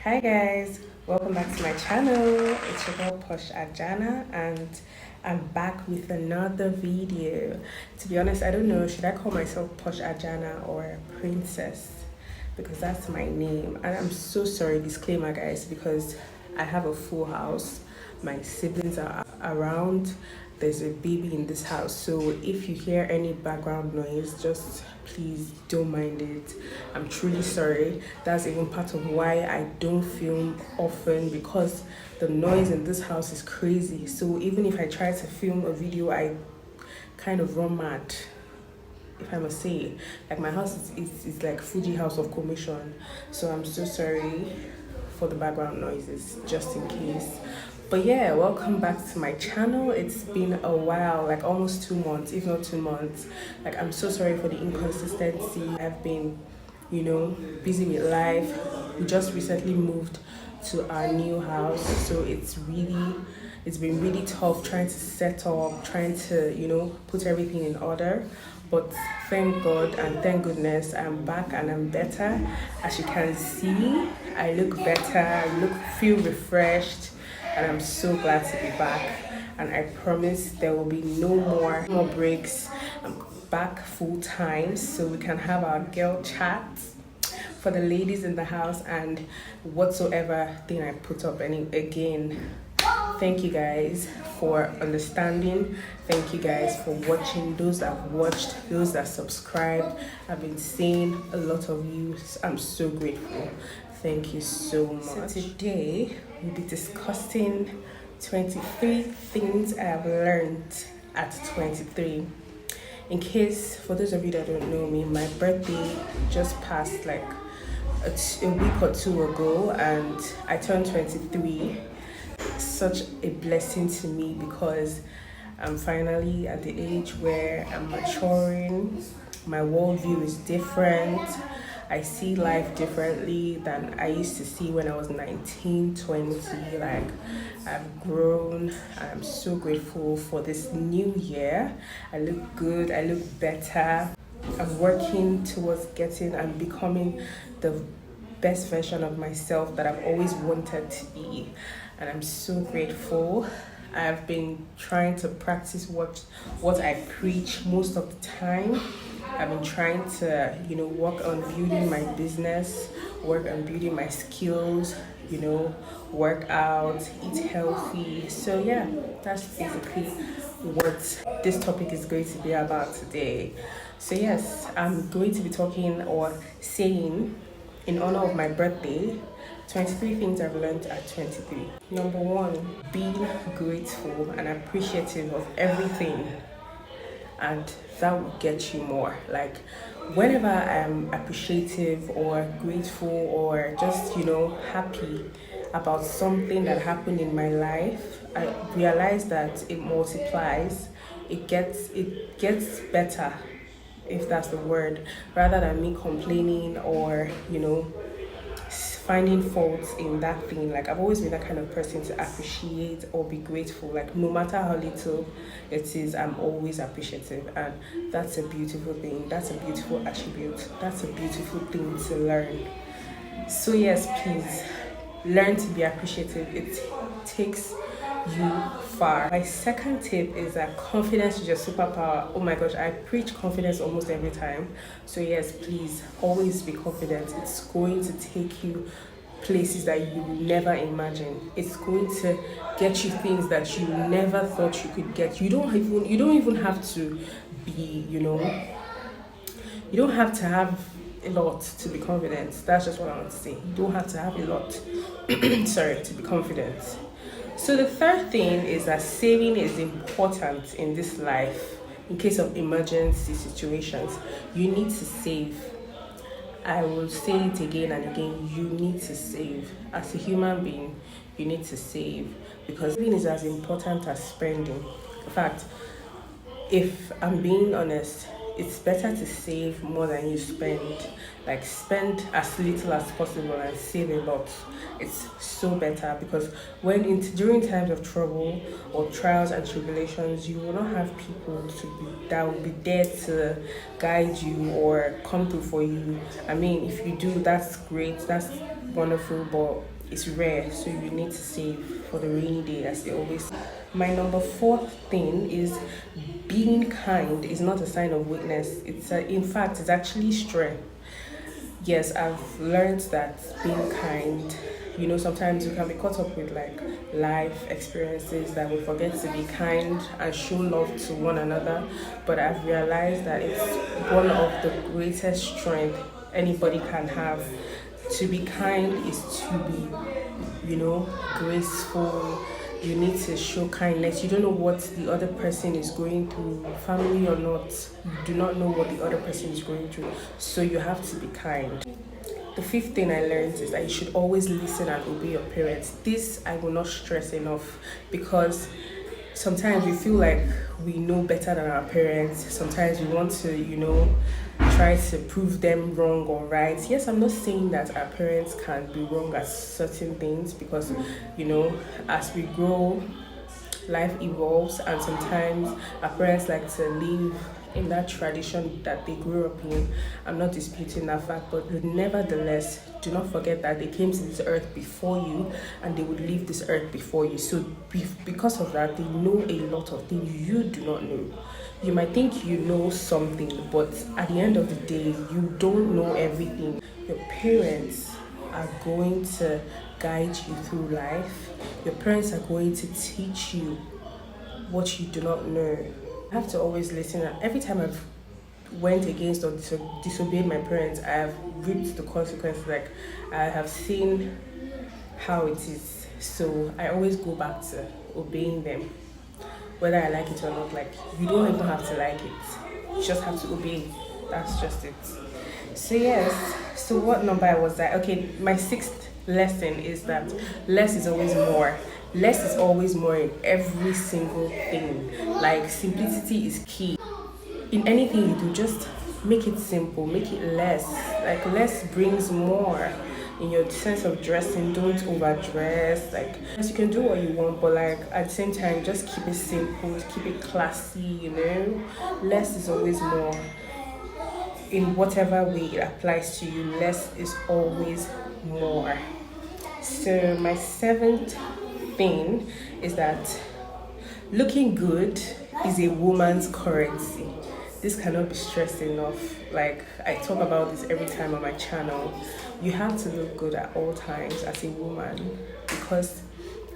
Hi guys, welcome back to my channel. It's your girl Posh Ajana and I'm back with another video. To be honest, I don't know, should I call myself Posh Ajana or Princess? Because that's my name. And I'm so sorry, disclaimer guys, because I have a full house. My siblings are around. There's a baby in this house, so if you hear any background noise, just please don't mind it. I'm truly sorry. That's even part of why I don't film often, because the noise in this house is crazy. So even if I try to film a video, I kind of run mad, if I must say. Like my house is like Fuji House of Commission, so I'm so sorry for the background noises, just in case. But yeah, welcome back to my channel. It's been a while, like almost 2 months, if not 2 months. Like I'm so sorry for the inconsistency. I've been, busy with life. We just recently moved to our new house, so it's been really tough trying to set up, trying to, put everything in order. But thank God and thank goodness I'm back and I'm better. As you can see, I look better, feel refreshed, and I'm so glad to be back. And I promise there will be no more breaks. I'm back full time so we can have our girl chats for the ladies in the house and whatsoever thing I put up. And again, thank you guys for understanding. Thank you guys for watching. Those that have watched, those that subscribed. I've been seeing a lot of you. I'm so grateful. Thank you so much. So today we'll be discussing 23 things I have learned at 23. In case, for those of you that don't know me, my birthday just passed like a week or two ago and I turned 23. Such a blessing to me because I'm finally at the age where I'm maturing. My worldview is different. I see life differently than I used to see when I was 19, 20. Like, I've grown. I'm so grateful for this new year. I look good. I look better. I'm working towards getting and becoming the best version of myself that I've always wanted to be. And I'm so grateful. I've been trying to practice what I preach most of the time. I've been trying to, work on building my business, work on building my skills, work out, eat healthy. So yeah, that's basically what this topic is going to be about today. So yes, I'm going to be talking or saying, in honor of my birthday, 23 things I've learned at 23. Number one, being grateful and appreciative of everything, and that will get you more. Like, whenever I'm appreciative or grateful or just, happy about something that happened in my life, I realize that it multiplies, it gets better, if that's the word, rather than me complaining or, finding faults in that thing. Like, I've always been that kind of person to appreciate or be grateful. Like, no matter how little it is, I'm always appreciative, and that's a beautiful thing. That's a beautiful attribute. That's a beautiful thing to learn. So yes, please learn to be appreciative. It takes you far. My second tip is that confidence is your superpower. Oh my gosh, I preach confidence almost every time. So yes, please always be confident. It's going to take you places that you never imagine. It's going to get you things that you never thought you could get. You don't even have to be, you don't have to have a lot to be confident. That's just what I want to say. You don't have to have a lot to be confident. So the third thing is that saving is important in this life. In case of emergency situations, you need to save. I will say it again and again, you need to save. As a human being, you need to save, because saving is as important as spending. In fact, if I'm being honest, it's better to save more than you spend. Like, spend as little as possible and save a lot. It's so better, because during times of trouble or trials and tribulations, you will not have people that will be there to guide you or come through for you. I mean, if you do, that's great, that's wonderful, but it's rare, so you need to save for the rainy day, as they always say. My number fourth thing is being kind is not a sign of weakness. In fact, it's actually strength. Yes, I've learned that being kind, sometimes you can be caught up with like life experiences that we forget to be kind and show love to one another. But I've realized that it's one of the greatest strength anybody can have. To be kind is to be, graceful. You need to show kindness. You don't know what the other person is going through, family or not. You do not know what the other person is going through. So you have to be kind. The fifth thing I learned is that you should always listen and obey your parents. This I will not stress enough, because sometimes we feel like we know better than our parents. Sometimes we want to, try to prove them wrong or right. Yes, I'm not saying that our parents can be wrong at certain things, because, as we grow, life evolves, and sometimes our parents like to live in that tradition that they grew up in. I'm not disputing that fact, but nevertheless, do not forget that they came to this earth before you, and they would leave this earth before you. So because of that, they know a lot of things you do not know. You might think you know something, but at the end of the day, you don't know everything. Your parents are going to guide you through life. Your parents are going to teach you what you do not know. I have to always listen. Every time I've went against or disobeyed my parents, I have reaped the consequences. Like, I have seen how it is. So I always go back to obeying them, whether I like it or not. Like, you don't even have to like it. You just have to obey. That's just it. So yes. So what number was that? Okay, my sixth lesson is that less is always more. Less is always more in every single thing. Like, simplicity is key. In anything you do, just make it simple, make it less. Like, less brings more. In your sense of dressing, don't overdress. Like, yes, you can do what you want, but like at the same time, just keep it simple, keep it classy. Less is always more. In whatever way it applies to you, less is always more. So my seventh thing is that looking good is a woman's currency. This cannot be stressed enough. Like, I talk about this every time on my channel. You have to look good at all times as a woman, because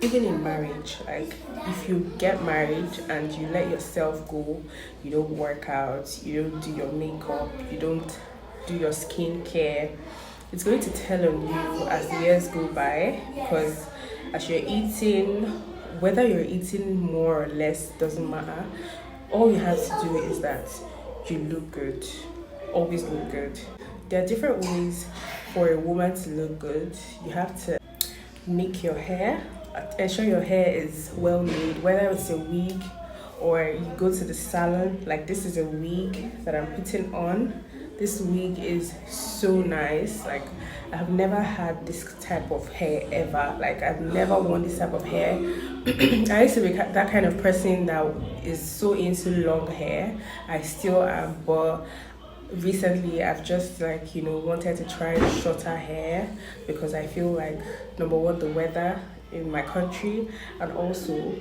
even in marriage, like, if you get married and you let yourself go, you don't work out, you don't do your makeup, you don't do your skincare, it's going to tell on you as the years go by. Because as you're eating, whether you're eating more or less doesn't matter. All you have to do is that you look good. Always look good. There are different ways for a woman to look good. You have to make your hair, ensure your hair is well made, whether it's a wig or you go to the salon. Like, this is a wig that I'm putting on. This wig is so nice. Like, I've never had this type of hair ever. Like, I've never worn this type of hair. I used to be that kind of person that is so into long hair. I still am, but recently I've just wanted to try shorter hair, because I feel like, number one, the weather in my country, and also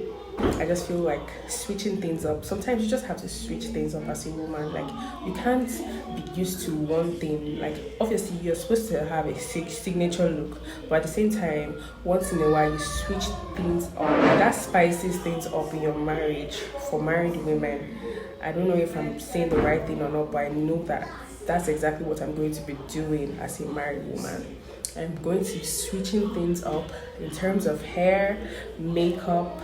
I just feel like switching things up. Sometimes you just have to switch things up as a woman. Like, you can't be used to one thing. Like, obviously you're supposed to have a signature look, but at the same time, once in a while you switch things up. That spices things up in your marriage. For married women, I don't know if I'm saying the right thing or not, but I know that that's exactly what I'm going to be doing as a married woman. I'm going to be switching things up in terms of hair, makeup,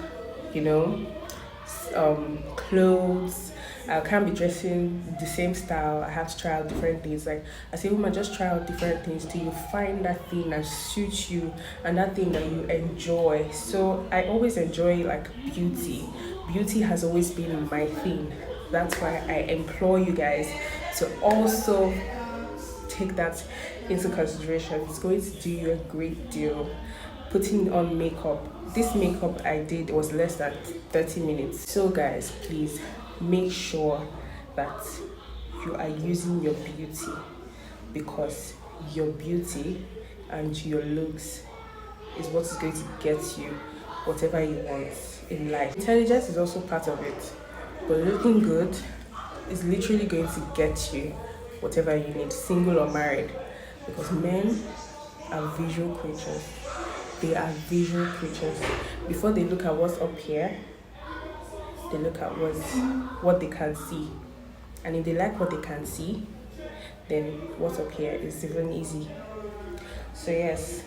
clothes. I can't be dressing the same style. I have to try out different things. Like, as a woman, just try out different things till you find that thing that suits you and that thing that you enjoy. So I always enjoy like beauty. Beauty has always been my thing. That's why I implore you guys to also take that into consideration. It's going to do you a great deal. Putting on makeup. This makeup I did was less than 30 minutes. So guys, please make sure that you are using your beauty, because your beauty and your looks is what is going to get you whatever you want in life. Intelligence is also part of it, but looking good is literally going to get you whatever you need, single or married, because men are visual creatures. They are visual creatures. Before they look at what's up here, they look at what they can see. And if they like what they can see, then what's up here is even easy. So yes,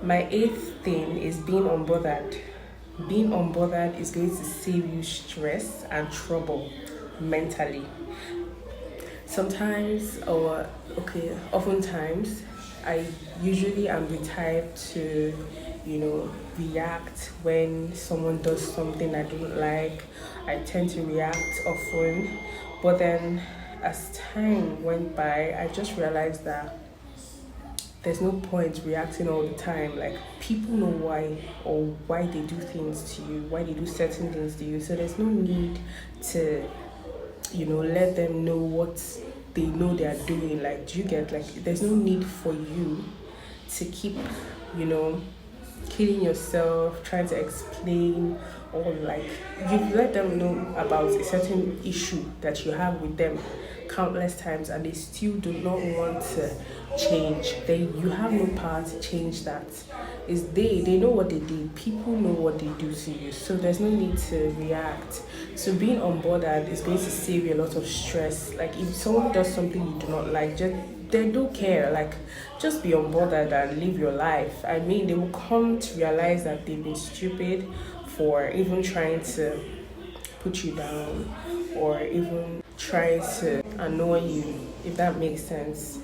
my 8th thing is being unbothered. Being unbothered is going to save you stress and trouble mentally. Oftentimes, I usually am the type to, react when someone does something I don't like. I tend to react often, but then as time went by, I just realized that there's no point reacting all the time. Like, people know why they do things to you, why they do certain things to you. So there's no need to, let them know what they know they are doing. Like, do you get, like, there's no need for you to keep, killing yourself, trying to explain, or like, you've let them know about a certain issue that you have with them countless times and they still do not want to change. You have no power to change that. It's they know what they did. People know what they do to you, so there's no need to react. So being unbothered is going to save you a lot of stress. Like, if someone does something you do not like, they don't care. Like, just be unbothered and live your life. I mean, they will come to realize that they've been stupid for even trying to put you down or even try to annoy you, if that makes sense.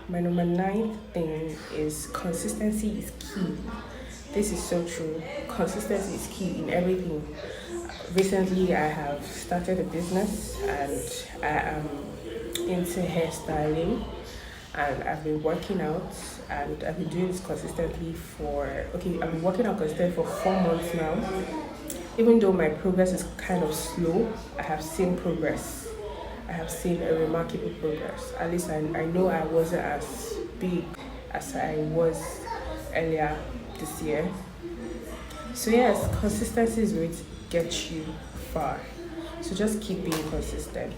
My number 9th thing is consistency is key. This is so true. Consistency is key in everything. Recently, I have started a business and I am into hairstyling, and I've been working out, and I've been doing this consistently I've been working out consistently for 4 months now. Even though my progress is kind of slow, I have seen progress. I have seen a remarkable progress. At least I know I wasn't as big as I was earlier this year. So yes, consistency is going to get you far. So just keep being consistent.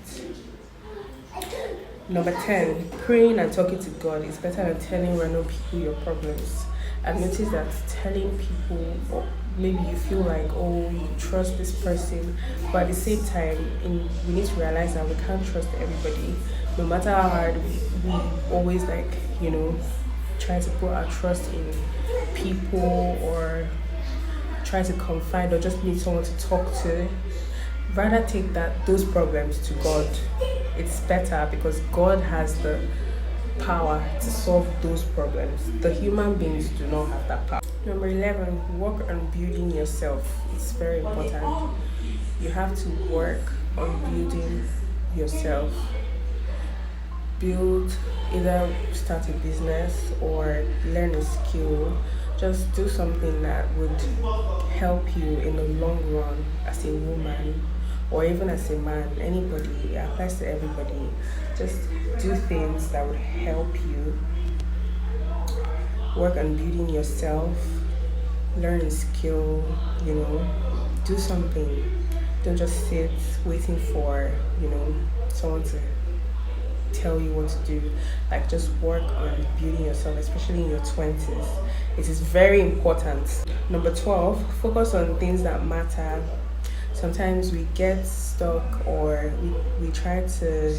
Number 10, praying and talking to God is better than telling random people your problems. I've noticed that telling people, or maybe you feel like, oh, you trust this person, but at the same time, we need to realize that we can't trust everybody. No matter how hard we always try to put our trust in people or try to confide or just need someone to talk to. Rather take those problems to God. It's better because God has the power to solve those problems. The human beings do not have that power. Number 11, work on building yourself. It's very important. You have to work on building yourself. Either start a business or learn a skill. Just do something that would help you in the long run as a woman or even as a man. Anybody, it applies to everybody. Just do things that would help you. Work on building yourself, learn a skill, do something. Don't just sit waiting for, someone to tell you what to do. Like, just work on building yourself, especially in your 20s. It is very important. Number 12, focus on things that matter. Sometimes we get stuck or we try to,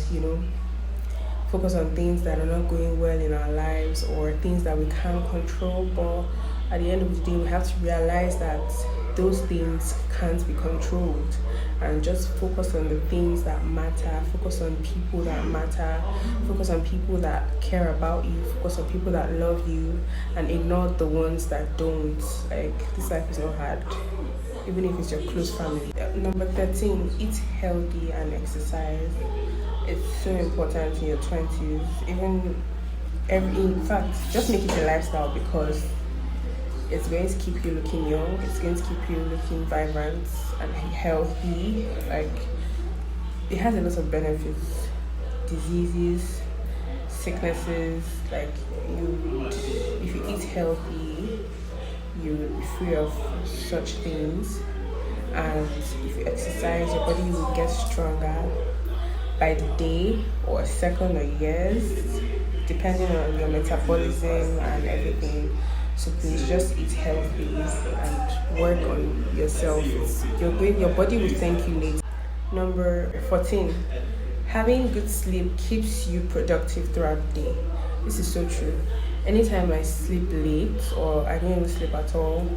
focus on things that are not going well in our lives or things that we can't control. But at the end of the day, we have to realize that those things can't be controlled, and just focus on the things that matter. Focus on people that matter. Focus on people that care about you. Focus on people that love you, and ignore the ones that don't. Like, this life is not hard, even if it's your close family. Number 13, eat healthy and exercise. It's so important in your 20s. In fact, just make it a lifestyle, because it's going to keep you looking young. It's going to keep you looking vibrant and healthy. Like, it has a lot of benefits. Diseases, sicknesses. Like, if you eat healthy, you will be free of such things. And if you exercise, your body will get stronger by the day or second or years, depending on your metabolism and everything. So please just eat healthy and work on yourself. Your body will thank you later. Number 14, having good sleep keeps you productive throughout the day. This is so true. Anytime I sleep late or I don't even sleep at all,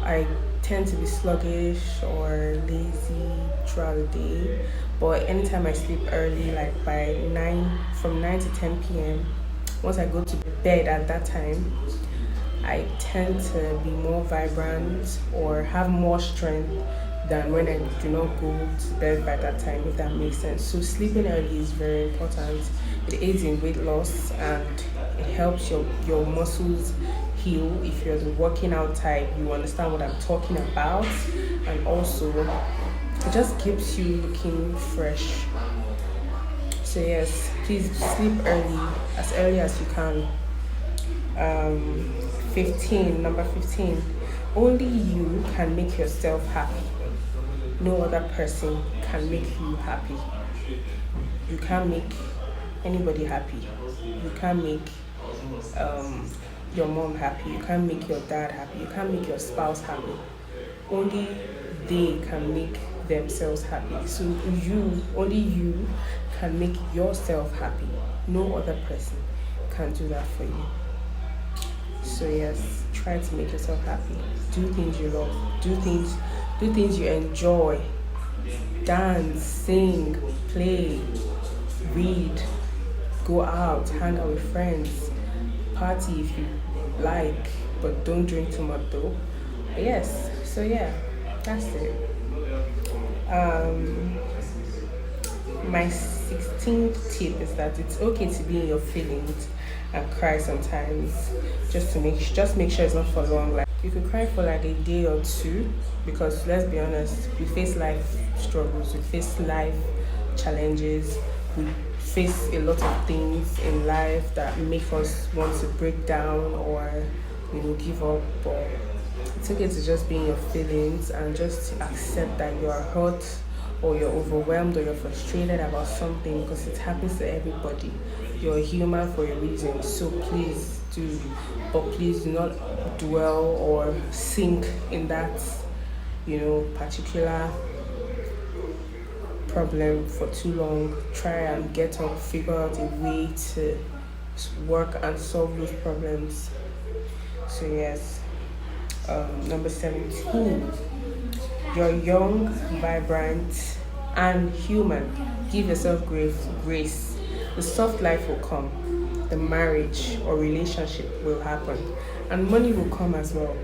I tend to be sluggish or lazy throughout the day. But anytime I sleep early, like by 9, from 9 to 10 p.m., once I go to bed at that time, I tend to be more vibrant or have more strength than when I do not go to bed by that time, if that makes sense. So sleeping early is very important. It aids in weight loss and it helps your muscles heal. If you're the working out type, you understand what I'm talking about. And also it just keeps you looking fresh. So yes, please sleep early as you can. 15, number 15, only you can make yourself happy. No other person can make you happy. You can't make anybody happy. You can't make your mom happy. You can't make your dad happy. You can't make your spouse happy. Only they can make themselves happy. So only you can make yourself happy. No other person can do that for you. So yes, try to make yourself happy. Do things you love. Do things you enjoy. Dance, sing, play, read, go out, hang out with friends, party if you like, but don't drink too much though. But yes, so yeah, that's it. My 16th tip is that it's okay to be in your feelings and cry sometimes. Just make sure it's not for long. Like you could cry for like a day or two, because let's be honest, we face life struggles, we face life challenges, we face a lot of things in life that make us want to break down or give up. But it's okay to just be in your feelings and just accept that you are hurt or you're overwhelmed or you're frustrated about something, because it happens to everybody. You're a human for a reason. So please do not dwell or sink in that particular problem for too long. Try and get up, figure out a way to work and solve those problems. So yes, number 17, you're young, vibrant, and human. Give yourself grace. The soft life will come. The marriage or relationship will happen. And money will come as well.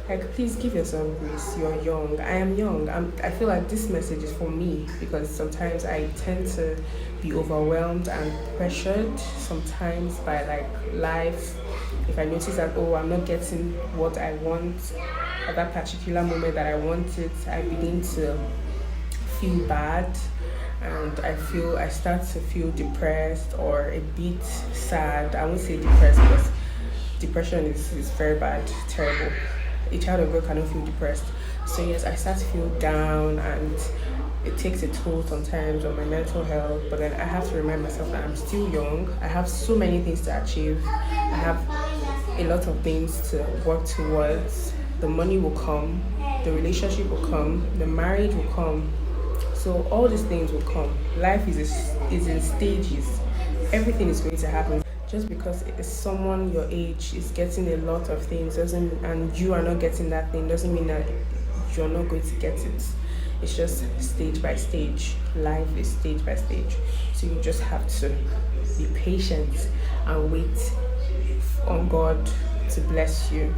Like, please give yourself grace. You're young. I am young. I feel like this message is for me, because sometimes I tend to be overwhelmed and pressured sometimes by like life. If I notice that, I'm not getting what I want at that particular moment that I want it, I begin to feel bad, and I start to feel depressed or a bit sad. I won't say depressed, because depression is very bad, terrible. A child of God cannot feel depressed. So yes, I start to feel down, and it takes a toll sometimes on my mental health. But then I have to remind myself that I'm still young. I have so many things to achieve. I have a lot of things to work towards. The money will come, the relationship will come, the marriage will come. So all these things will come. Life is in stages. Everything is going to happen. Just because someone your age is getting a lot of things and you are not getting that thing doesn't mean that you're not going to get it. It's just stage by stage. Life is stage by stage. So you just have to be patient and wait on God to bless you.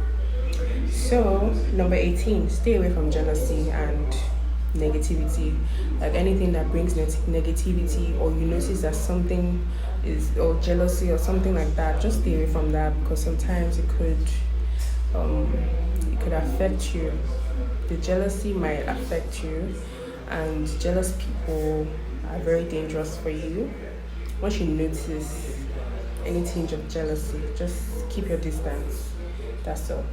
So number 18, stay away from jealousy and negativity. Like anything that brings negativity, or you notice that something is, or jealousy or something like that, just stay away from that, because sometimes it could affect you. The jealousy might affect you, and jealous people are very dangerous for you. Once you notice any tinge of jealousy, just keep your distance. That's all.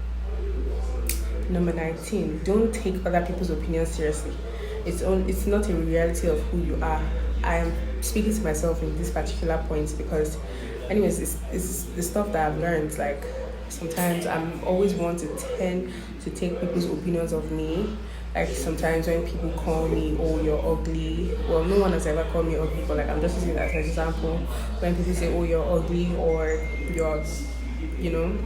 Number 19, don't take other people's opinions seriously. It's not a reality of who you are. I am speaking to myself in this particular point because, anyways, it's the stuff that I've learned. Like, sometimes I'm always want to tend to take people's opinions of me. Like, sometimes when people call me, oh, you're ugly. Well, no one has ever called me ugly, but like, I'm just using that as an example. When people say, oh, you're ugly, or you're, you know,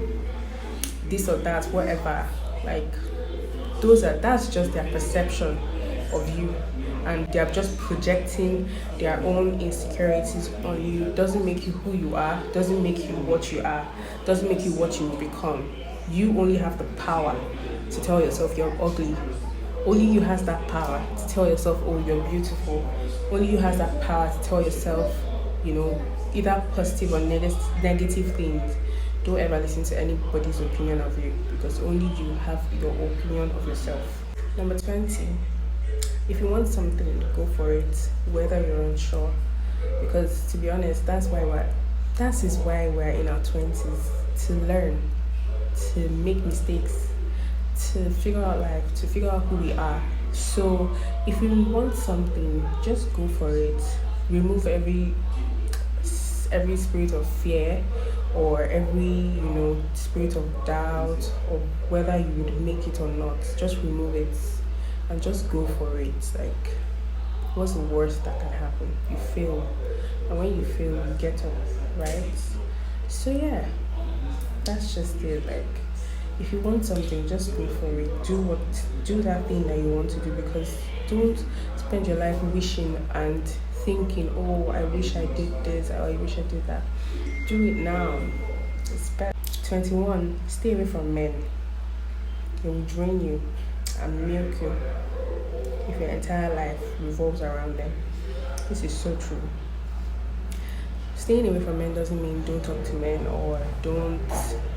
this or that, whatever. Like, that's just their perception of you, and they're just projecting their own insecurities on you. Doesn't make you who you are, doesn't make you what you are, doesn't make you what you will become. You only have the power to tell yourself you're ugly. Only you has that power to tell yourself, oh, you're beautiful. Only you has that power to tell yourself, either positive or negative things. Don't ever listen to anybody's opinion of you, because only you have your opinion of yourself. Number 20, if you want something, go for it, whether you're unsure. Because to be honest, that is why we're in our 20s, to learn, to make mistakes, to figure out life, to figure out who we are. So if you want something, just go for it. Remove every spirit of fear, or every spirit of doubt, or whether you would make it or not. Just remove it and just go for it. Like, what's the worst that can happen? You fail, and when you fail, you get up, right? So yeah, that's just it. Like, if you want something, just go for it. Do that thing that you want to do, because don't spend your life wishing and thinking, oh, I wish I did this, or I wish I did that. Do it now. It's better. 21, stay away from men. They will drain you and milk you if your entire life revolves around them. This is so true. Staying away from men doesn't mean don't talk to men, or don't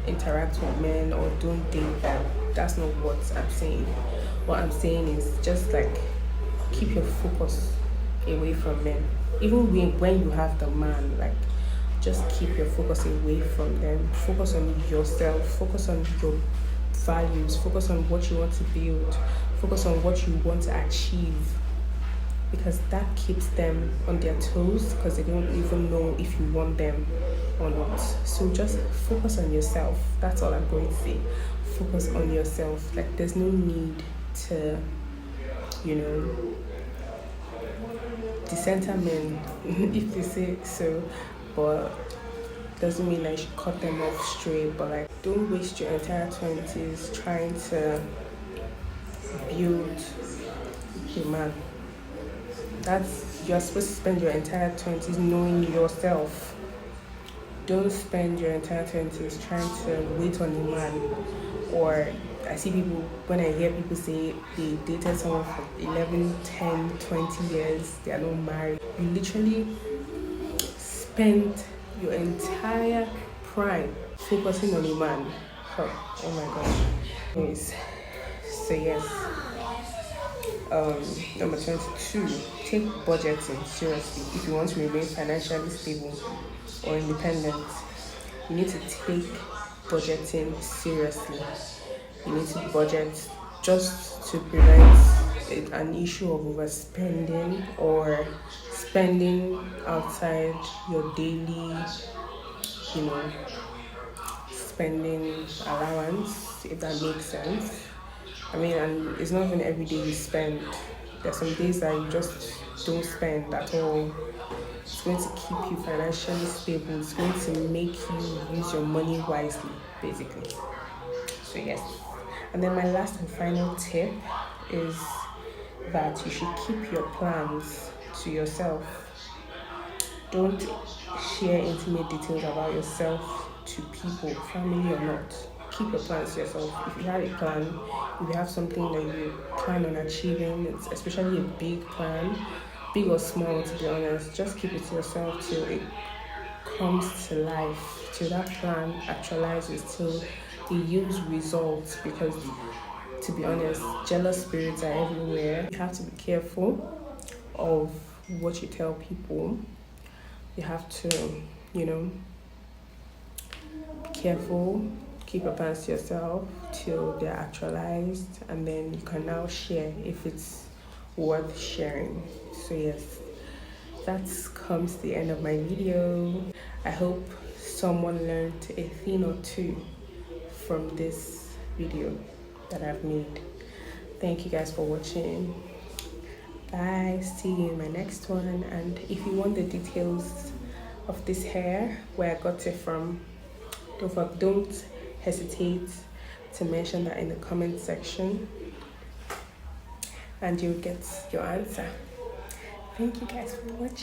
interact with men, or don't date them. That's not what I'm saying. What I'm saying is just like, keep your focus away from men. Even when you have the man, like, just keep your focus away from them. Focus on yourself. Focus on your values. Focus on what you want to build. Focus on what you want to achieve, because that keeps them on their toes, because they don't even know if you want them or not. So just focus on yourself. That's all I'm going to say. Focus on yourself. Like, there's no need to, decenter men, if they say so, but doesn't mean I should cut them off straight. But like, don't waste your entire 20s trying to build a man. You're supposed to spend your entire 20s knowing yourself. Don't spend your entire 20s trying to wait on a man. Or I see people, when I hear people say they dated someone for 11, 10, 20 years, they are not married. You literally spend your entire prime focusing on a man. Oh my gosh. Anyways, so yes. Number 22, take budgeting seriously. If you want to remain financially stable or independent, you need to take budgeting seriously. You need to budget just to prevent an issue of overspending, or spending outside your daily, spending allowance, if that makes sense. I mean, and it's not even every day you spend. There's some days that you just don't spend at all. It's going to keep you financially stable. It's going to make you use your money wisely, basically. So yes. And then my last and final tip is that you should keep your plans to yourself. Don't share intimate details about yourself to people, family or not. Keep your plans to yourself. If you have a plan, if you have something that you plan on achieving, it's especially a big plan, big or small, to be honest, just keep it to yourself till it comes to life, till that plan actualizes, till it yields results. Because to be honest, jealous spirits are everywhere. You have to be careful of what you tell people. You have to, be careful. keep your plans to yourself till they're actualized, and then you can now share if it's worth sharing. So yes, that comes to the end of my video. I hope someone learned a thing or two from this video that I've made. Thank you guys for watching. Bye, see you in my next one. And if you want the details of this hair, where I got it from, don't hesitate to mention that in the comment section and you'll get your answer. Thank you guys for watching.